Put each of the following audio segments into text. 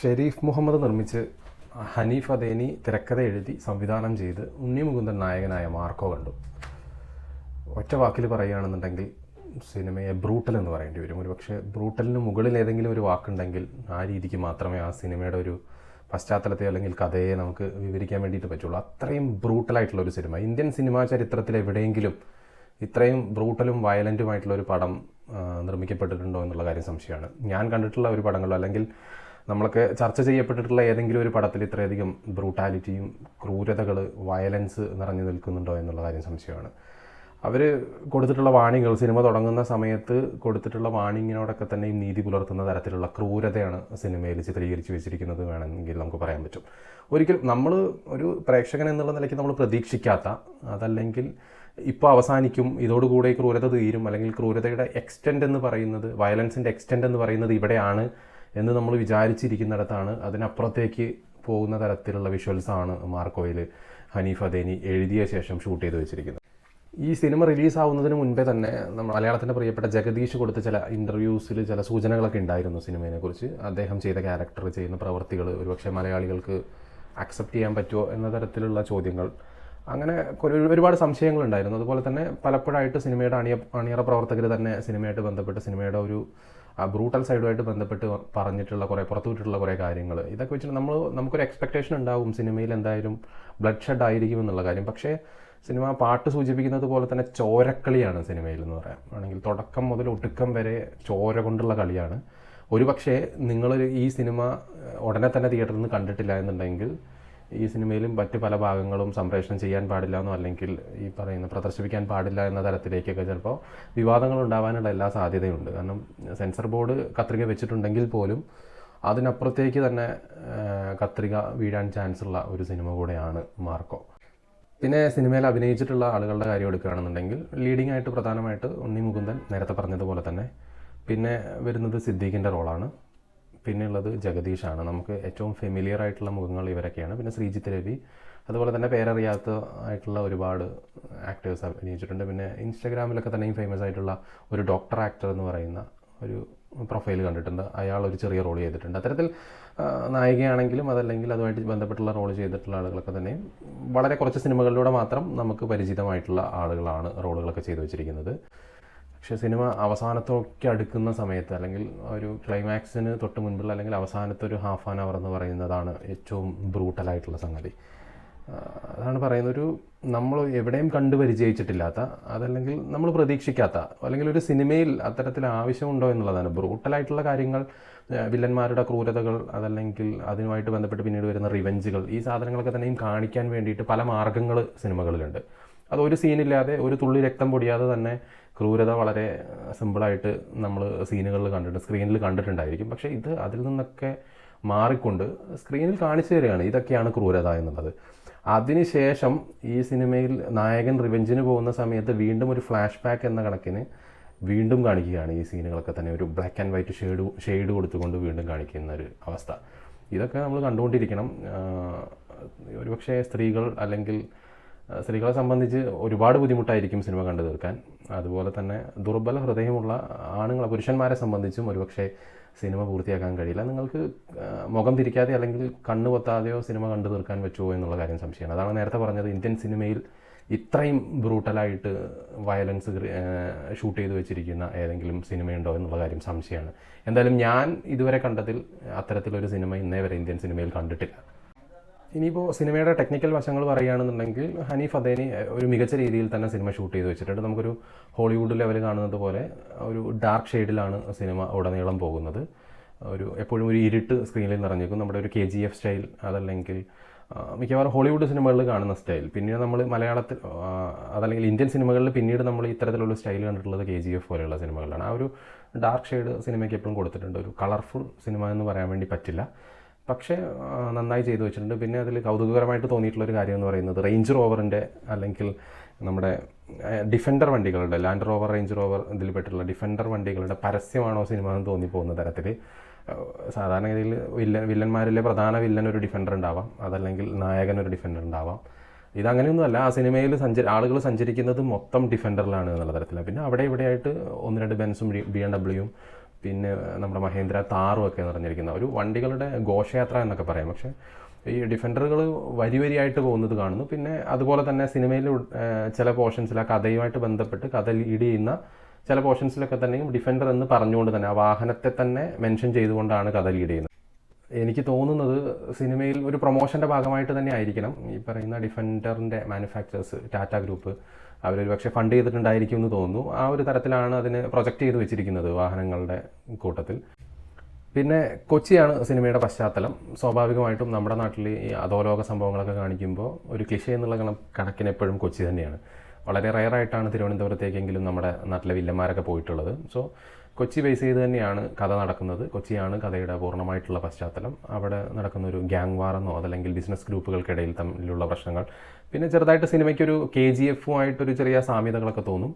ഷെരീഫ് മുഹമ്മദ് നിർമ്മിച്ച് ഹനീഫ് അദേനി തിരക്കഥ എഴുതി സംവിധാനം ചെയ്ത് ഉണ്ണി മുകുന്ദൻ നായകനായ മാർക്കോ കണ്ടു. ഒറ്റ വാക്കിൽ പറയുകയാണെന്നുണ്ടെങ്കിൽ സിനിമയെ ബ്രൂട്ടൽ എന്ന് പറയേണ്ടി വരും. ഒരു പക്ഷേ ബ്രൂട്ടലിന് മുകളിൽ ഏതെങ്കിലും ഒരു വാക്കുണ്ടെങ്കിൽ ആ രീതിക്ക് മാത്രമേ ആ സിനിമയുടെ ഒരു പശ്ചാത്തലത്തെ അല്ലെങ്കിൽ കഥയെ നമുക്ക് വിവരിക്കാൻ വേണ്ടിയിട്ട് പറ്റുള്ളൂ. അത്രയും ബ്രൂട്ടലായിട്ടുള്ള ഒരു സിനിമ ഇന്ത്യൻ സിനിമാ ചരിത്രത്തിൽ എവിടെയെങ്കിലും ഇത്രയും ബ്രൂട്ടലും വയലൻറ്റുമായിട്ടുള്ള ഒരു പടം നിർമ്മിക്കപ്പെട്ടിട്ടുണ്ടോ എന്നുള്ള കാര്യം സംശയമാണ്. ഞാൻ കണ്ടിട്ടുള്ള ഒരു പടങ്ങളോ അല്ലെങ്കിൽ നമ്മളൊക്കെ ചർച്ച ചെയ്യപ്പെട്ടിട്ടുള്ള ഏതെങ്കിലും ഒരു പടത്തിൽ ഇത്രയധികം ബ്രൂട്ടാലിറ്റിയും ക്രൂരതകൾ വയലൻസ് നിറഞ്ഞു നിൽക്കുന്നുണ്ടോ എന്നുള്ള കാര്യം സംശയമാണ്. അവർ കൊടുത്തിട്ടുള്ള വാണിങ്ങൾ സിനിമ തുടങ്ങുന്ന സമയത്ത് കൊടുത്തിട്ടുള്ള വാണിങ്ങിനോടൊക്കെ തന്നെയും നീതി പുലർത്തുന്ന തരത്തിലുള്ള ക്രൂരതയാണ് സിനിമയിൽ ചിത്രീകരിച്ച് വെച്ചിരിക്കുന്നത് വേണമെങ്കിൽ നമുക്ക് പറയാൻ പറ്റും. ഒരിക്കലും നമ്മൾ ഒരു പ്രേക്ഷകൻ എന്നുള്ള നിലയ്ക്ക് നമ്മൾ പ്രതീക്ഷിക്കാത്ത, അതല്ലെങ്കിൽ ഇപ്പോൾ അവസാനിക്കും, ഇതോടുകൂടെ ക്രൂരത തീരും, അല്ലെങ്കിൽ ക്രൂരതയുടെ എക്സ്റ്റെൻഡ് എന്ന് പറയുന്നത്, വയലൻസിൻ്റെ എക്സ്റ്റെൻഡ് എന്ന് പറയുന്നത് ഇവിടെയാണ് എന്ന് നമ്മൾ വിചാരിച്ചിരിക്കുന്നിടത്താണ് അതിനപ്പുറത്തേക്ക് പോകുന്ന തരത്തിലുള്ള വിഷ്വൽസാണ് മാർക്കോയിൽ ഹനീഫ് അദേനി എഴുതിയ ശേഷം ഷൂട്ട് ചെയ്ത് വെച്ചിരിക്കുന്നത്. ഈ സിനിമ റിലീസാവുന്നതിന് മുൻപേ തന്നെ നമ്മൾ മലയാളത്തിൻ്റെ പ്രിയപ്പെട്ട ജഗദീഷ് കൊടുത്ത ചില ഇൻ്റർവ്യൂസിൽ ചില സൂചനകളൊക്കെ ഉണ്ടായിരുന്നു സിനിമയെക്കുറിച്ച്. അദ്ദേഹം ചെയ്ത ക്യാരക്ടർ, ചെയ്യുന്ന പ്രവൃത്തികൾ ഒരുപക്ഷെ മലയാളികൾക്ക് അക്സെപ്റ്റ് ചെയ്യാൻ പറ്റുമോ എന്ന തരത്തിലുള്ള ചോദ്യങ്ങൾ, അങ്ങനെ ഒരുപാട് സംശയങ്ങളുണ്ടായിരുന്നു. അതുപോലെ തന്നെ പലപ്പോഴായിട്ട് സിനിമയുടെ അണിയറ പ്രവർത്തകർ തന്നെ സിനിമയായിട്ട് ബന്ധപ്പെട്ട് സിനിമയുടെ ഒരു ബ്രൂട്ടൽ സൈഡുമായിട്ട് ബന്ധപ്പെട്ട് പറഞ്ഞിട്ടുള്ള പുറത്തുവിട്ടിട്ടുള്ള കുറേ കാര്യങ്ങൾ, ഇതൊക്കെ വെച്ചിട്ട് നമുക്കൊരു എക്സ്പെക്റ്റേഷൻ ഉണ്ടാവും സിനിമയിൽ എന്തായാലും ബ്ലഡ് ഷെഡ് ആയിരിക്കും എന്നുള്ള കാര്യം. പക്ഷേ സിനിമ പാട്ട് സൂചിപ്പിക്കുന്നത് പോലെ തന്നെ ചോരക്കളിയാണ് സിനിമയിൽ എന്ന് പറയാം. ആണെങ്കിൽ തുടക്കം മുതൽ ഒടുക്കം വരെ ചോര കൊണ്ടുള്ള കളിയാണ്. ഒരുപക്ഷെ നിങ്ങൾ ഈ സിനിമ ഉടനെ തന്നെ തിയേറ്ററിൽ നിന്ന് കണ്ടിട്ടില്ല എന്നുണ്ടെങ്കിൽ ഈ സിനിമയിലും മറ്റ് പല ഭാഗങ്ങളും സംപ്രേഷണം ചെയ്യാൻ പാടില്ല എന്നോ അല്ലെങ്കിൽ ഈ പറയുന്ന പ്രദർശിപ്പിക്കാൻ പാടില്ല എന്ന തരത്തിലേക്കൊക്കെ ചിലപ്പോൾ വിവാദങ്ങൾ ഉണ്ടാവാനുള്ള എല്ലാ സാധ്യതയുണ്ട്. കാരണം സെൻസർ ബോർഡ് കത്രിക വെച്ചിട്ടുണ്ടെങ്കിൽ പോലും അതിനപ്പുറത്തേക്ക് തന്നെ കത്രിക വീഴാൻ ചാൻസ് ഉള്ള ഒരു സിനിമ കൂടെയാണ് മാർക്കോ. പിന്നെ സിനിമയിൽ അഭിനയിച്ചിട്ടുള്ള ആളുകളുടെ കാര്യം എടുക്കുകയാണെന്നുണ്ടെങ്കിൽ ലീഡിംഗ് ആയിട്ട് പ്രധാനമായിട്ട് ഉണ്ണി മുകുന്ദൻ, നേരത്തെ പറഞ്ഞതുപോലെ തന്നെ. പിന്നെ വരുന്നത് സിദ്ദീഖിൻ്റെ റോളാണ്. പിന്നെ ഉള്ളത് ജഗദീഷാണ്. നമുക്ക് ഏറ്റവും ഫെമിലിയർ ആയിട്ടുള്ള മുഖങ്ങൾ ഇവരൊക്കെയാണ്. പിന്നെ ശ്രീജിത്ത് രവി, അതുപോലെ തന്നെ പേരറിയാത്ത ആയിട്ടുള്ള ഒരുപാട് ആക്ടേഴ്സ് അഭിനയിച്ചിട്ടുണ്ട്. പിന്നെ ഇൻസ്റ്റാഗ്രാമിലൊക്കെ തന്നെയും ഫേമസ് ആയിട്ടുള്ള ഒരു ഡോക്ടർ ആക്ടർ എന്ന് പറയുന്ന ഒരു പ്രൊഫൈൽ കണ്ടിട്ടുണ്ട്. അയാൾ ഒരു ചെറിയ റോൾ ചെയ്തിട്ടുണ്ട്. അത്തരത്തിൽ നായികയാണെങ്കിലും അതല്ലെങ്കിൽ അതുമായിട്ട് ബന്ധപ്പെട്ടുള്ള റോൾ ചെയ്തിട്ടുള്ള ആളുകളൊക്കെ തന്നെ വളരെ കുറച്ച് സിനിമകളിലൂടെ മാത്രം നമുക്ക് പരിചിതമായിട്ടുള്ള ആളുകളാണ് റോളുകളൊക്കെ ചെയ്തു വെച്ചിരിക്കുന്നത്. പക്ഷേ സിനിമ അവസാനത്തൊക്കെ അടുക്കുന്ന സമയത്ത് അല്ലെങ്കിൽ ഒരു ക്ലൈമാക്സിന് തൊട്ട് മുൻപുള്ള അല്ലെങ്കിൽ അവസാനത്തെ ഒരു ഹാഫ് ആൻ അവർ എന്ന് പറയുന്നതാണ് ഏറ്റവും ബ്രൂട്ടലായിട്ടുള്ള സംഗതി. അതാണ് പറയുന്നത്, നമ്മൾ എവിടെയും കണ്ടു പരിചയിച്ചിട്ടില്ലാത്ത, അതല്ലെങ്കിൽ നമ്മൾ പ്രതീക്ഷിക്കാത്ത, അല്ലെങ്കിൽ ഒരു സിനിമയിൽ അത്തരത്തിൽ ആവശ്യമുണ്ടോ എന്നുള്ളതാണ്. ബ്രൂട്ടലായിട്ടുള്ള കാര്യങ്ങൾ, വില്ലന്മാരുടെ ക്രൂരതകൾ, അതല്ലെങ്കിൽ അതുമായിട്ട് ബന്ധപ്പെട്ട് പിന്നീട് വരുന്ന റിവെഞ്ചുകൾ, ഈ സാധനങ്ങളൊക്കെ തന്നെയും കാണിക്കാൻ വേണ്ടിയിട്ട് പല മാർഗ്ഗങ്ങൾ സിനിമകളിലുണ്ട്. അതൊരു സീനില്ലാതെ, ഒരു തുള്ളി രക്തം പൊടിയാതെ തന്നെ ക്രൂരത വളരെ സിമ്പിളായിട്ട് നമ്മൾ സ്ക്രീനിൽ കണ്ടിട്ടുണ്ടായിരിക്കും. പക്ഷേ ഇത് അതിൽ നിന്നൊക്കെ മാറിക്കൊണ്ട് സ്ക്രീനിൽ കാണിച്ചു തരികയാണ് ഇതൊക്കെയാണ് ക്രൂരത എന്നുള്ളത്. അതിനുശേഷം ഈ സിനിമയിൽ നായകൻ റിവെഞ്ചിന് പോകുന്ന സമയത്ത് വീണ്ടും ഒരു ഫ്ലാഷ് ബാക്ക് എന്ന കണക്കിന് വീണ്ടും കാണിക്കുകയാണ് ഈ സീനുകളൊക്കെ തന്നെ. ഒരു ബ്ലാക്ക് ആൻഡ് വൈറ്റ് ഷെയ്ഡ് കൊടുത്തുകൊണ്ട് വീണ്ടും കാണിക്കുന്ന ഒരു അവസ്ഥ. ഇതൊക്കെ നമ്മൾ കണ്ടുകൊണ്ടിരിക്കണം. ഒരുപക്ഷെ സ്ത്രീകളെ സംബന്ധിച്ച് ഒരുപാട് ബുദ്ധിമുട്ടായിരിക്കും സിനിമ കണ്ടു തീർക്കാൻ. അതുപോലെ തന്നെ ദുർബല ഹൃദയമുള്ള പുരുഷന്മാരെ സംബന്ധിച്ചും ഒരുപക്ഷെ സിനിമ പൂർത്തിയാക്കാൻ കഴിയില്ല. നിങ്ങൾക്ക് മുഖം തിരിക്കാതെ അല്ലെങ്കിൽ കണ്ണ് പൊത്താതെയോ സിനിമ കണ്ടു തീർക്കാൻ പറ്റുമോ എന്നുള്ള കാര്യം സംശയമാണ്. അതാണ് നേരത്തെ പറഞ്ഞത്, ഇന്ത്യൻ സിനിമയിൽ ഇത്രയും ബ്രൂട്ടലായിട്ട് വയലൻസ് ഷൂട്ട് ചെയ്ത് വെച്ചിരിക്കുന്ന ഏതെങ്കിലും സിനിമയുണ്ടോ എന്നുള്ള കാര്യം സംശയമാണ്. എന്തായാലും ഞാൻ ഇതുവരെ കണ്ടതിൽ അത്തരത്തിലൊരു സിനിമ ഇന്നേ വരെ ഇന്ത്യൻ സിനിമയിൽ കണ്ടിട്ടില്ല. ഇനിയിപ്പോൾ സിനിമയുടെ ടെക്നിക്കൽ വശങ്ങൾ പറയുകയാണെന്നുണ്ടെങ്കിൽ ഹനീഫ് അദേനി ഒരു മികച്ച രീതിയിൽ തന്നെ സിനിമ ഷൂട്ട് ചെയ്ത് വെച്ചിട്ടുണ്ട്. നമുക്കൊരു ഹോളിവുഡ് ലെവൽ കാണുന്നത് പോലെ ഒരു ഡാർക്ക് ഷെയ്ഡിലാണ് സിനിമ ഉടനീളം പോകുന്നത്. എപ്പോഴും ഒരു ഇരുട്ട് സ്ക്രീനിൽ നിറഞ്ഞേക്കും. നമ്മുടെ ഒരു KGF സ്റ്റൈൽ, അതല്ലെങ്കിൽ മിക്കവാറും ഹോളിവുഡ് സിനിമകളിൽ കാണുന്ന സ്റ്റൈൽ. പിന്നീട് നമ്മൾ മലയാളത്തിൽ അതല്ലെങ്കിൽ ഇന്ത്യൻ സിനിമകളിൽ പിന്നീട് നമ്മൾ ഇത്തരത്തിലുള്ള സ്റ്റൈൽ കണ്ടിട്ടുള്ളത് KGF പോലെയുള്ള സിനിമകളിലാണ്. ആ ഒരു ഡാർക്ക് ഷെയ്ഡ് സിനിമയ്ക്ക് എപ്പോഴും കൊടുത്തിട്ടുണ്ട്. ഒരു കളർഫുൾ സിനിമ എന്ന് പറയാൻ വേണ്ടി പറ്റില്ല, പക്ഷേ നന്നായി ചെയ്തു വെച്ചിട്ടുണ്ട്. പിന്നെ അതിൽ കൗതുകകരമായിട്ട് തോന്നിയിട്ടുള്ളൊരു കാര്യം എന്ന് പറയുന്നത് റേഞ്ച് റോവറിൻ്റെ അല്ലെങ്കിൽ നമ്മുടെ ഡിഫൻഡർ വണ്ടികളുടെ, ലാൻഡ് റോവർ, റേഞ്ച് റോവർ ഇതിൽപ്പെട്ടുള്ള ഡിഫൻഡർ വണ്ടികളുടെ പരസ്യമാണോ സിനിമ എന്ന് തോന്നിപ്പോകുന്ന തരത്തിൽ. സാധാരണഗതിയിൽ വില്ലന്മാരിലെ പ്രധാന വില്ലൻ ഒരു ഡിഫൻഡർ ഉണ്ടാവാം, അതല്ലെങ്കിൽ നായകൻ ഒരു ഡിഫൻഡർ ഉണ്ടാവാം. ഇതങ്ങനെയൊന്നുമല്ല. ആ സിനിമയിൽ ആളുകൾ സഞ്ചരിക്കുന്നത് മൊത്തം ഡിഫൻഡറിലാണ് എന്നുള്ള തരത്തിലാണ്. പിന്നെ അവിടെ ഇവിടെയായിട്ട് 1-2 ബെൻസും BMW പിന്നെ നമ്മുടെ മഹേന്ദ്ര താറും ഒക്കെ നിറഞ്ഞിരിക്കുന്ന ഒരു വണ്ടികളുടെ ഘോഷയാത്ര എന്നൊക്കെ പറയാം. പക്ഷേ ഈ ഡിഫൻഡറുകൾ വരിയായിട്ട് പോകുന്നത് കാണുന്നു. പിന്നെ അതുപോലെ തന്നെ സിനിമയിൽ ചില പോർഷൻസിൽ ആ കഥയുമായിട്ട് ബന്ധപ്പെട്ട് കഥ ലീഡ് ചെയ്യുന്ന ചില പോർഷൻസിലൊക്കെ തന്നെയും ഡിഫൻഡർ എന്ന് പറഞ്ഞുകൊണ്ട് തന്നെ ആ വാഹനത്തെ തന്നെ മെൻഷൻ ചെയ്തുകൊണ്ടാണ് കഥ ലീഡ് ചെയ്യുന്നത്. എനിക്ക് തോന്നുന്നത് സിനിമയിൽ ഒരു പ്രൊമോഷൻ്റെ ഭാഗമായിട്ട് തന്നെ ആയിരിക്കണം ഈ പറയുന്ന ഡിഫൻഡറിൻ്റെ മാനുഫാക്ചേഴ്സ് ടാറ്റ ഗ്രൂപ്പ് അവരൊരു പക്ഷേ ഫണ്ട് ചെയ്തിട്ടുണ്ടായിരിക്കും എന്ന് തോന്നുന്നു. ആ ഒരു തരത്തിലാണ് അതിന് പ്രൊജക്റ്റ് ചെയ്ത് വെച്ചിരിക്കുന്നത് വാഹനങ്ങളുടെ കൂട്ടത്തിൽ. പിന്നെ കൊച്ചിയാണ് സിനിമയുടെ പശ്ചാത്തലം. സ്വാഭാവികമായിട്ടും നമ്മുടെ നാട്ടിൽ ഈ അധോലോക സംഭവങ്ങളൊക്കെ കാണിക്കുമ്പോൾ ഒരു ക്ലിഷേ എന്നുള്ള കണക്കിന് എപ്പോഴും കൊച്ചി തന്നെയാണ്. വളരെ റെയറായിട്ടാണ് തിരുവനന്തപുരത്തേക്കെങ്കിലും നമ്മുടെ നാട്ടിലെ വില്ലന്മാരൊക്കെ പോയിട്ടുള്ളത്. സോ കൊച്ചി ബേസ് ചെയ്ത് തന്നെയാണ് കഥ നടക്കുന്നത്. കൊച്ചിയാണ് കഥയുടെ പൂർണ്ണമായിട്ടുള്ള പശ്ചാത്തലം. അവിടെ നടക്കുന്ന ഒരു ഗ്യാങ് വാറെന്നോ അതല്ലെങ്കിൽ ബിസിനസ് ഗ്രൂപ്പുകൾക്കിടയിൽ തമ്മിലുള്ള പ്രശ്നങ്ങൾ, പിന്നെ ചെറുതായിട്ട് സിനിമയ്ക്കൊരു KGF-ഉമായിട്ടൊരു ചെറിയ സാമ്യതകളൊക്കെ തോന്നും.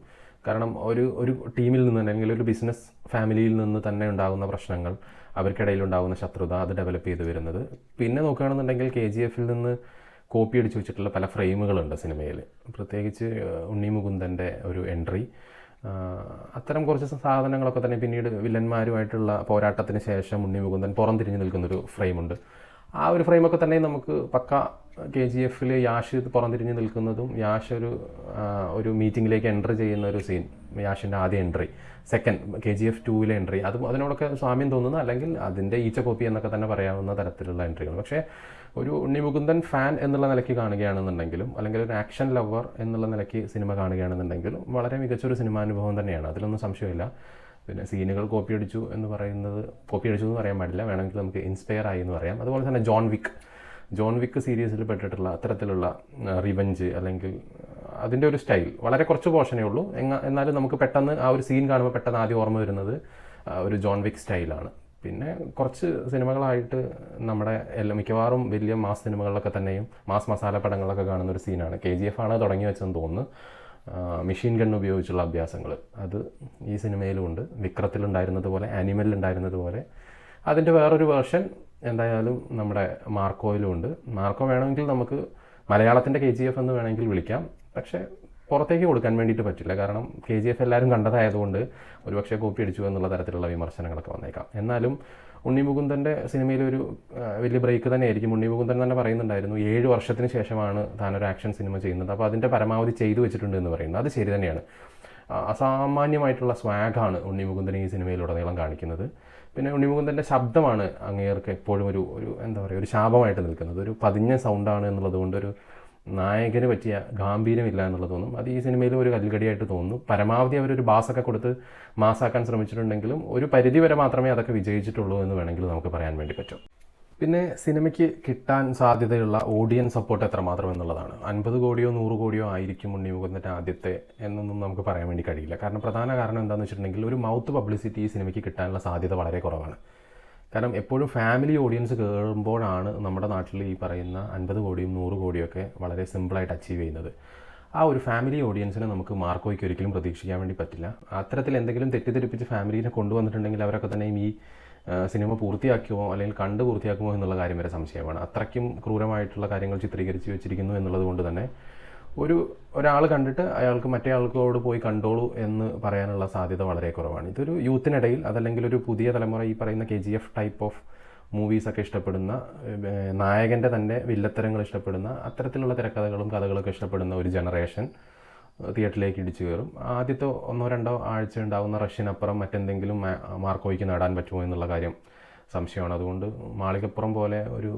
കാരണം ഒരു ടീമിൽ നിന്ന് അല്ലെങ്കിൽ ഒരു ബിസിനസ് ഫാമിലിയിൽ നിന്ന് തന്നെ ഉണ്ടാകുന്ന പ്രശ്നങ്ങൾ, അവർക്കിടയിലുണ്ടാകുന്ന ശത്രുത, അത് ഡെവലപ്പ് ചെയ്ത് വരുന്നത്. പിന്നെ നോക്കുകയാണെന്നുണ്ടെങ്കിൽ KGF-ൽ നിന്ന് കോപ്പി അടിച്ച് വെച്ചിട്ടുള്ള പല ഫ്രെയിമുകളുണ്ട് സിനിമയിൽ. പ്രത്യേകിച്ച് ഉണ്ണി മുകുന്ദൻ്റെ ഒരു എൻട്രി, അത്തരം കുറച്ച് സാധനങ്ങളൊക്കെ തന്നെ പിന്നീട് വില്ലന്മാരുമായിട്ടുള്ള പോരാട്ടത്തിന് ശേഷം ഉണ്ണി മുകുന്ദൻ പുറം തിരിഞ്ഞ് നിൽക്കുന്നൊരു ഫ്രെയിമുണ്ട്. ആ ഒരു ഫ്രെയിമൊക്കെ തന്നെ നമുക്ക് പക്ക KGF-ൽ യാഷ് പുറംതിരിഞ്ഞ് നിൽക്കുന്നതും യാഷ് ഒരു മീറ്റിങ്ങിലേക്ക് എൻ്റർ ചെയ്യുന്ന ഒരു സീൻ, യാഷിൻ്റെ ആദ്യ എൻട്രി, സെക്കൻഡ് KGF 2-ലെ എൻട്രി, അതിനോടൊക്കെ സാമ്യം തോന്നുന്ന അല്ലെങ്കിൽ അതിൻ്റെ ഈച്ച കോപ്പി എന്നൊക്കെ തന്നെ പറയാവുന്ന തരത്തിലുള്ള എൻട്രികൾ. പക്ഷേ ഒരു ഉണ്ണി മുകുന്ദൻ ഫാൻ എന്നുള്ള നിലയ്ക്ക് കാണുകയാണെന്നുണ്ടെങ്കിലും അല്ലെങ്കിൽ ഒരു ആക്ഷൻ ലവർ എന്നുള്ള നിലയ്ക്ക് സിനിമ കാണുകയാണെന്നുണ്ടെങ്കിലും വളരെ മികച്ചൊരു സിനിമാനുഭവം തന്നെയാണ്, അതിലൊന്നും സംശയമില്ല. പിന്നെ സീനുകൾ കോപ്പി അടിച്ചു എന്ന് പറയാൻ പാടില്ല, വേണമെങ്കിൽ നമുക്ക് ഇൻസ്പയർ ആയി എന്ന് പറയാം. അതുപോലെ തന്നെ ജോൺ വിക്ക് സീരീസിൽ പെട്ടിട്ടുള്ള അത്തരത്തിലുള്ള റിവഞ്ച് അല്ലെങ്കിൽ അതിൻ്റെ ഒരു സ്റ്റൈൽ വളരെ കുറച്ച് പോർഷനേ ഉള്ളൂ. എന്നാലും നമുക്ക് പെട്ടെന്ന് ആ ഒരു സീൻ കാണുമ്പോൾ പെട്ടെന്ന് ആദ്യം ഓർമ്മ വരുന്നത് ഒരു ജോൺ വിക്ക് സ്റ്റൈലാണ്. പിന്നെ കുറച്ച് സിനിമകളായിട്ട് നമ്മുടെ മിക്കവാറും വലിയ മാസ് സിനിമകളിലൊക്കെ തന്നെയും മാസ് മസാല പടങ്ങളിലൊക്കെ കാണുന്ന ഒരു സീനാണ്. KGF ആണ് തുടങ്ങി വെച്ചതെന്ന് തോന്നുന്നു. മെഷീൻ ഗൺ ഉപയോഗിച്ചുള്ള അഭ്യാസങ്ങൾ, അത് ഈ സിനിമയിലും ഉണ്ട്. വിക്രത്തിലുണ്ടായിരുന്നത് പോലെ, ആനിമലിലുണ്ടായിരുന്നത് പോലെ അതിൻ്റെ വേറൊരു വേർഷൻ എന്തായാലും നമ്മുടെ മാർക്കോയിലും ഉണ്ട്. മാർക്കോ വേണമെങ്കിൽ നമുക്ക് മലയാളത്തിൻ്റെ KGF എന്ന് വേണമെങ്കിൽ വിളിക്കാം. പക്ഷേ പുറത്തേക്ക് കൊടുക്കാൻ വേണ്ടിയിട്ട് പറ്റില്ല. കാരണം KGF എല്ലാവരും കണ്ടതായതുകൊണ്ട് ഒരുപക്ഷെ കോപ്പി അടിച്ചു എന്നുള്ള തരത്തിലുള്ള വിമർശനങ്ങളൊക്കെ വന്നേക്കാം. എന്നാലും ഉണ്ണി മുകുന്ദൻ്റെ സിനിമയിലൊരു വലിയ ബ്രേക്ക് തന്നെയായിരിക്കും. ഉണ്ണി മുകുന്ദൻ തന്നെ പറയുന്നുണ്ടായിരുന്നു 7 വർഷത്തിന് ശേഷമാണ് താനൊരു ആക്ഷൻ സിനിമ ചെയ്യുന്നത്. അപ്പോൾ അതിൻ്റെ പരമാവധി ചെയ്തു വെച്ചിട്ടുണ്ട് എന്ന് പറയുന്നത് അത് ശരി തന്നെയാണ്. അസാമാന്യമായിട്ടുള്ള സ്വാഗാണ് ഉണ്ണി മുകുന്ദൻ ഈ സിനിമയിലുടനീളം കാണിക്കുന്നത്. പിന്നെ ഉണ്ണി മുകുന്ദൻ്റെ ശബ്ദമാണ് അങ്ങേർക്ക് എപ്പോഴും ഒരു എന്താ പറയുക, ഒരു ശാപമായിട്ട് നിൽക്കുന്നത്. ഒരു പതിഞ്ഞ സൗണ്ടാണ് എന്നുള്ളത് കൊണ്ട് ഒരു നായകന് പറ്റിയ ഗാംഭീര്യമില്ല എന്നുള്ളത് തോന്നും. അത് ഈ സിനിമയിൽ ഒരു കൽഗടിയായിട്ട് തോന്നുന്നു. പരമാവധി അവരൊരു ബാസൊക്കെ കൊടുത്ത് മാസാക്കാൻ ശ്രമിച്ചിട്ടുണ്ടെങ്കിലും ഒരു പരിധി വരെ മാത്രമേ അതൊക്കെ വിജയിച്ചിട്ടുള്ളൂ എന്ന് വേണമെങ്കിൽ നമുക്ക് പറയാൻ വേണ്ടി പറ്റും. പിന്നെ സിനിമയ്ക്ക് കിട്ടാൻ സാധ്യതയുള്ള ഓഡിയൻസ് സപ്പോർട്ട് എത്രമാത്രം എന്നുള്ളതാണ്. 50 കോടിയോ 100 കോടിയോ ആയിരിക്കും ഉണ്ണി മുകുന്ദൻ്റെ ആദ്യത്തെ എന്നൊന്നും നമുക്ക് പറയാൻ വേണ്ടി കഴിയില്ല. കാരണം പ്രധാന കാരണം എന്താണെന്ന് വെച്ചിട്ടുണ്ടെങ്കിൽ ഒരു മൗത്ത് പബ്ലിസിറ്റി ഈ സിനിമയ്ക്ക് കിട്ടാനുള്ള സാധ്യത വളരെ കുറവാണ്. കാരണം എപ്പോഴും ഫാമിലി ഓഡിയൻസ് കയറുമ്പോഴാണ് നമ്മുടെ നാട്ടിൽ ഈ പറയുന്ന 50 കോടിയും 100 കോടിയൊക്കെ വളരെ സിമ്പിളായിട്ട് അച്ചീവ് ചെയ്യുന്നത്. ആ ഒരു ഫാമിലി ഓഡിയൻസിനെ നമുക്ക് മാർക്കോയ്ക്ക് ഒരിക്കലും പ്രതീക്ഷിക്കാൻ വേണ്ടി പറ്റില്ല. അത്തരത്തിൽ എന്തെങ്കിലും തെറ്റിദ്ധരിപ്പിച്ച് ഫാമിലിനെ കൊണ്ടുവന്നിട്ടുണ്ടെങ്കിൽ അവരൊക്കെ തന്നെയും ഈ സിനിമ പൂർത്തിയാക്കുമോ അല്ലെങ്കിൽ കണ്ട് പൂർത്തിയാക്കുമോ എന്നുള്ള കാര്യം വരെ സംശയമാണ്. അത്രയ്ക്കും ക്രൂരമായിട്ടുള്ള കാര്യങ്ങൾ ചിത്രീകരിച്ച് വെച്ചിരിക്കുന്നു എന്നുള്ളത് കൊണ്ട് തന്നെ ഒരാൾ കണ്ടിട്ട് അയാൾക്ക് മറ്റേ ആൾക്കോട് പോയി കണ്ടോളൂ എന്ന് പറയാനുള്ള സാധ്യത വളരെ കുറവാണ്. ഇതൊരു യൂത്തിനിടയിൽ അതല്ലെങ്കിൽ ഒരു പുതിയ തലമുറ ഈ പറയുന്ന KGF ടൈപ്പ് ഓഫ് മൂവീസൊക്കെ ഇഷ്ടപ്പെടുന്ന, നായകൻ്റെ തന്നെ വില്ലത്തരങ്ങൾ ഇഷ്ടപ്പെടുന്ന, അത്തരത്തിലുള്ള തിരക്കഥകളും കഥകളൊക്കെ ഇഷ്ടപ്പെടുന്ന ഒരു ജനറേഷൻ തിയേറ്ററിലേക്ക് ഇടിച്ചു കയറും. ആദ്യത്തെ 1-2 ആഴ്ച ഉണ്ടാകുന്ന റഷ്യനപ്പുറം മറ്റെന്തെങ്കിലും മാർക്കോയ്ക്ക് നേടാൻ പറ്റുമോ എന്നുള്ള കാര്യം സംശയമാണ്. അതുകൊണ്ട് മാളികപ്പുറം പോലെ ഒരു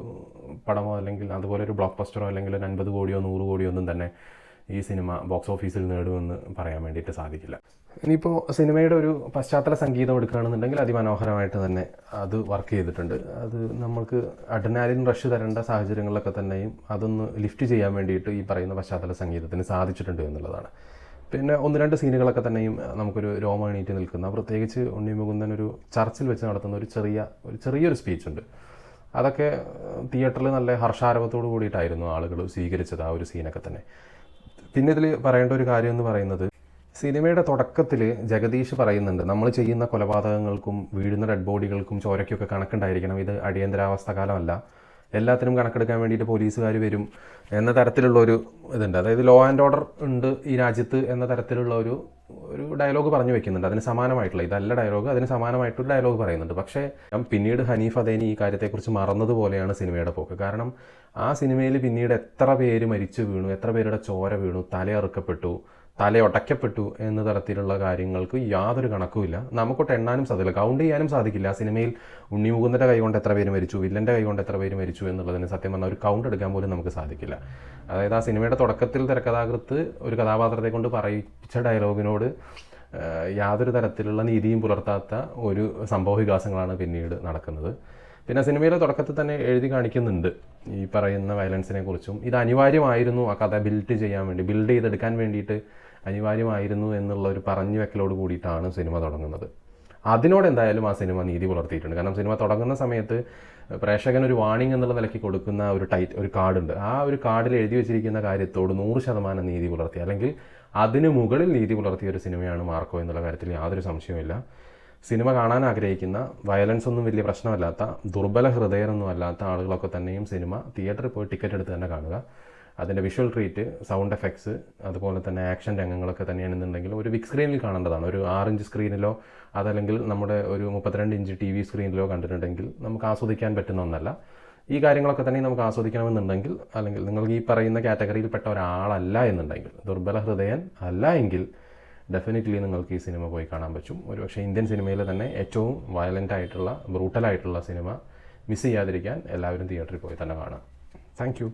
പടമോ അല്ലെങ്കിൽ അതുപോലെ ഒരു ബ്ലോക്ക് ബസ്റ്ററോ അല്ലെങ്കിൽ ഒരു 50 കോടിയോ 100 കോടിയോ ഒന്നും തന്നെ ഈ സിനിമ ബോക്സ് ഓഫീസിൽ നേടുമെന്ന് പറയാൻ വേണ്ടിയിട്ട് സാധിക്കില്ല. ഇനിയിപ്പോൾ സിനിമയുടെ ഒരു പശ്ചാത്തല സംഗീതം എടുക്കുകയാണെന്നുണ്ടെങ്കിൽ അതിമനോഹരമായിട്ട് തന്നെ അത് വർക്ക് ചെയ്തിട്ടുണ്ട്. അത് നമ്മൾക്ക് അഡ്രിനാലിൻ റഷ് തരേണ്ട സാഹചര്യങ്ങളിലൊക്കെ തന്നെയും അതൊന്ന് ലിഫ്റ്റ് ചെയ്യാൻ വേണ്ടിയിട്ട് ഈ പറയുന്ന പശ്ചാത്തല സംഗീതത്തിന് സാധിച്ചിട്ടുണ്ട് എന്നുള്ളതാണ്. പിന്നെ 1-2 സീനുകളൊക്കെ തന്നെയും നമുക്കൊരു രോമം എണീറ്റ് നിൽക്കുന്ന, പ്രത്യേകിച്ച് ഉണ്ണി മുകുന്ദൻ ഒരു ചർച്ചിൽ വെച്ച് നടത്തുന്ന ഒരു ചെറിയൊരു സ്പീച്ചുണ്ട്. അതൊക്കെ തിയേറ്ററിൽ നല്ല ഹർഷാരവത്തോട് കൂടിയിട്ടായിരുന്നു ആളുകൾ സ്വീകരിച്ചത് ആ ഒരു സീനൊക്കെ തന്നെ. പിന്നെ ഇതിൽ പറയേണ്ട ഒരു കാര്യം എന്ന് പറയുന്നത്, സിനിമയുടെ തുടക്കത്തിൽ ജഗദീഷ് പറയുന്നുണ്ട് നമ്മൾ ചെയ്യുന്ന കൊലപാതകങ്ങൾക്കും വീഴുന്ന ഡെഡ് ബോഡികൾക്കും ചോരയ്ക്കൊക്കെ കണക്കുണ്ടായിരിക്കണം, ഇത് അടിയന്തരാവസ്ഥ കാലമല്ല, എല്ലാത്തിനും കണക്കെടുക്കാൻ വേണ്ടിയിട്ട് പോലീസുകാർ വരും എന്ന തരത്തിലുള്ള ഒരു ഇതുണ്ട്. അതായത് ലോ ആൻഡ് ഓർഡർ ഉണ്ട് ഈ രാജ്യത്ത് എന്ന തരത്തിലുള്ള ഒരു ഡയലോഗ് പറഞ്ഞു വെക്കുന്നുണ്ട്, അതിന് സമാനമായിട്ടുള്ള, ഇതല്ല ഡയലോഗ്, അതിന് സമാനമായിട്ടൊരു ഡയലോഗ് പറയുന്നുണ്ട്. പക്ഷേ പിന്നീട് ഹനീഫ് അദേനി ഈ കാര്യത്തെക്കുറിച്ച് മറന്നതുപോലെയാണ് സിനിമയുടെ പോക്ക്. കാരണം ആ സിനിമയിൽ പിന്നീട് എത്ര പേര് മരിച്ചു വീണു, എത്ര പേരുടെ ചോര വീണു, തലയറുക്കപ്പെട്ടു, തലയൊടയ്ക്കപ്പെട്ടു എന്ന തരത്തിലുള്ള കാര്യങ്ങൾക്ക് യാതൊരു കണക്കുമില്ല. നമുക്കൊട്ട് എണ്ണാനും സാധിക്കില്ല, കൗണ്ട് ചെയ്യാനും സാധിക്കില്ല. ആ സിനിമയിൽ ഉണ്ണിമുകുന്ദൻ്റെ കൈകൊണ്ട് എത്ര പേര് മരിച്ചു, വില്ലൻ്റെ കൈകൊണ്ട് എത്ര പേര് മരിച്ചു എന്നുള്ളതിന് സത്യം പറഞ്ഞാൽ ഒരു കൗണ്ട് എടുക്കാൻ പോലും നമുക്ക് സാധിക്കില്ല. അതായത് ആ സിനിമയുടെ തുടക്കത്തിൽ തിരക്കഥാകൃത്ത് ഒരു കഥാപാത്രത്തെ കൊണ്ട് പറയിച്ച ഡയലോഗിനോട് യാതൊരു തരത്തിലുള്ള നീതിയും പുലർത്താത്ത ഒരു സംഭവ വികാസങ്ങളാണ് പിന്നീട് നടക്കുന്നത്. പിന്നെ സിനിമയിലെ തുടക്കത്തിൽ തന്നെ എഴുതി കാണിക്കുന്നുണ്ട് ഈ പറയുന്ന വയലൻസിനെ കുറിച്ചും. ഇത് അനിവാര്യമായിരുന്നു ആ കഥ ബിൽഡ് ചെയ്തെടുക്കാൻ വേണ്ടിയിട്ട് അനിവാര്യമായിരുന്നു എന്നുള്ള ഒരു പറഞ്ഞു വെക്കലോട് കൂടിയിട്ടാണ് സിനിമ തുടങ്ങുന്നത്. അതിനോട് എന്തായാലും ആ സിനിമ നീതി പുലർത്തിയിട്ടുണ്ട്. കാരണം സിനിമ തുടങ്ങുന്ന സമയത്ത് പ്രേക്ഷകൻ ഒരു വാണിംഗ് എന്നുള്ള നിലയ്ക്ക് കൊടുക്കുന്ന ഒരു കാർഡുണ്ട്. ആ ഒരു കാർഡിൽ എഴുതി വെച്ചിരിക്കുന്ന കാര്യത്തോട് 100% നീതി പുലർത്തി, അല്ലെങ്കിൽ അതിന് മുകളിൽ നീതി പുലർത്തിയ ഒരു സിനിമയാണ് മാർക്കോ എന്നുള്ള കാര്യത്തിൽ യാതൊരു സംശയവുമില്ല. സിനിമ കാണാൻ ആഗ്രഹിക്കുന്ന, വയലൻസ് ഒന്നും വലിയ പ്രശ്നമല്ലാത്ത, ദുർബല ഹൃദയരൊന്നും അല്ലാത്ത ആളുകളൊക്കെ തന്നെയും സിനിമ തിയേറ്ററിൽ പോയി ടിക്കറ്റ് എടുത്ത് തന്നെ കാണുക. അതിൻ്റെ വിഷ്വൽ ട്രീറ്റ്, സൗണ്ട് എഫക്ട്സ്, അതുപോലെ തന്നെ ആക്ഷൻ രംഗങ്ങളൊക്കെ തന്നെയാണെന്നുണ്ടെങ്കിൽ ഒരു ബിഗ് സ്ക്രീനിൽ കാണേണ്ടതാണ്. ഒരു 6 ഇഞ്ച് സ്ക്രീനിലോ അതല്ലെങ്കിൽ നമ്മുടെ ഒരു 32 ഇഞ്ച് TV സ്ക്രീനിലോ കണ്ടിട്ടുണ്ടെങ്കിൽ നമുക്ക് ആസ്വദിക്കാൻ പറ്റുന്ന ഒന്നല്ല. ഈ കാര്യങ്ങളൊക്കെ തന്നെ നമുക്ക് ആസ്വദിക്കണമെന്നുണ്ടെങ്കിൽ, അല്ലെങ്കിൽ നിങ്ങൾ ഈ പറയുന്ന കാറ്റഗറിയിൽപ്പെട്ട ഒരാളല്ല എന്നുണ്ടെങ്കിൽ, ദുർബല ഹൃദയൻ അല്ല എങ്കിൽ ഡെഫിനറ്റ്ലി നിങ്ങൾക്ക് ഈ സിനിമ പോയി കാണാൻ പറ്റും. ഒരുപക്ഷെ ഇന്ത്യൻ സിനിമയിൽ തന്നെ ഏറ്റവും ബ്രൂട്ടലായിട്ടുള്ള സിനിമ മിസ് ചെയ്യാതിരിക്കാൻ എല്ലാവരും തിയേറ്ററിൽ പോയി തന്നെ കാണാം. താങ്ക്